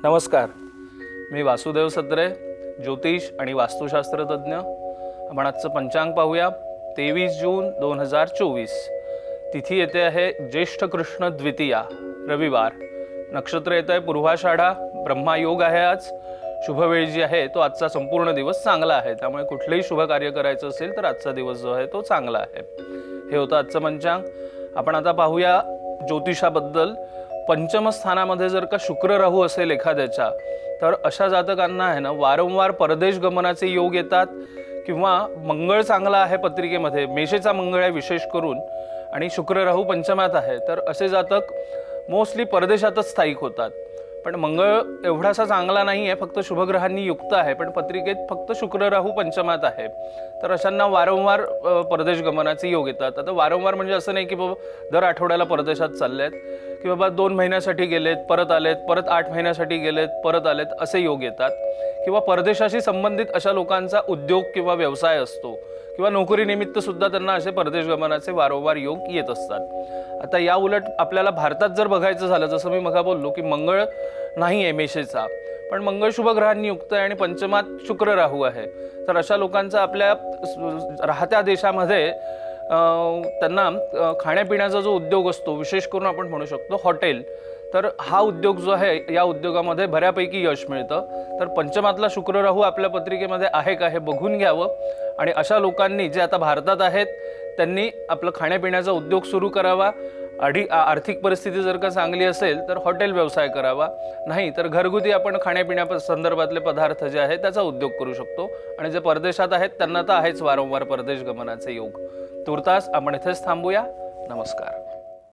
नमस्कार, मी वासुदेव सत्रे, ज्योतिष आणि वास्तुशास्त्र तज्ञ। आपण आजचं पंचांग पाहूया। 23 जून 2024, तिथी येते आहे ज्येष्ठ कृष्ण द्वितीया, रविवार। नक्षत्र येत आहे पूर्वाषाढा, ब्रह्मा योग आहे आज। शुभ वेळ जी आहे तो आजचा संपूर्ण दिवस चांगला आहे, त्यामुळे कुठलेही शुभ कार्य करायचं असेल तर आजचा दिवस जो आहे तो चांगला आहे। हे होतं आजचं पंचांग। आपण आता पाहूया ज्योतिषाबद्दल। पंचम स्थानामध्ये जर का शुक्र राहू असेल एखाद्याच्या, तर अशा जातकांना आहे ना वारंवार परदेश गमनाचे योग येतात, किंवा मंगळ चांगला आहे पत्रिकेमध्ये, मेषेचा मंगळ आहे विशेष करून, आणि शुक्र राहू पंचमात आहे, तर असे जातक मोस्टली परदेशातच स्थायिक होतात। पण मंगळ एवढासा चांगला नाही आहे, फक्त शुभग्रहांनी युक्त आहे, पण पत्रिकेत फक्त शुक्र राहू पंचमात आहे, तर अशांना वारंवार परदेश गमनाचे योग येतात। आता वारंवार म्हणजे असं नाही की बाबा दर आठवड्याला परदेशात चाललेत, की बाबा 2 महिन्यासाठी गेलेत परत आलेत, परत 8 महिन्यासाठी गेलेत परत आलेत, असे योग येतात। किंवा परदेशाशी संबंधित अशा लोकांचा उद्योग किंवा व्यवसाय असतो, किंवा नोकरीनिमित्त सुद्धा त्यांना असे परदेश गमनाचे वारंवार योग येत असतात। आता या उलट आपल्याला भारतात जर बघायचं झालं, जसं मी मगा बोललो की मंगळ नाही आहे मेषेचा, पण मंगळ शुभ ग्रहांनी युक्त आहे आणि पंचमात शुक्र राहू आहे, तर अशा लोकांचा आपल्या राहत्या देशामध्ये त्यांना खाण्यापिण्याचा जो उद्योग असतो, विशेष करून आपण म्हणू शकतो हॉटेल, तर हा उद्योग जो आहे या उद्योगामध्ये बऱ्यापैकी यश मिळतं। तर पंचमातला शुक्र राहू आपल्या पत्रिकेमध्ये आहे का हे बघून घ्यावं, आणि अशा लोकांनी जे आता भारतात आहेत त्यांनी आपलं खाण्यापिण्याचा उद्योग सुरू करावा। आर्थिक परिस्थिती जर का चांगली असेल तर हॉटेल व्यवसाय करावा, नाही तर घरगुती आपण खाण्यापिण्या संदर्भातले पदार्थ जे आहेत त्याचा उद्योग करू शकतो। आणि जे परदेशात आहेत त्यांना तर आहेच वारंवार परदेश गमनाचे योग। तुर्तास आपण इथेच थांबूया। नमस्कार।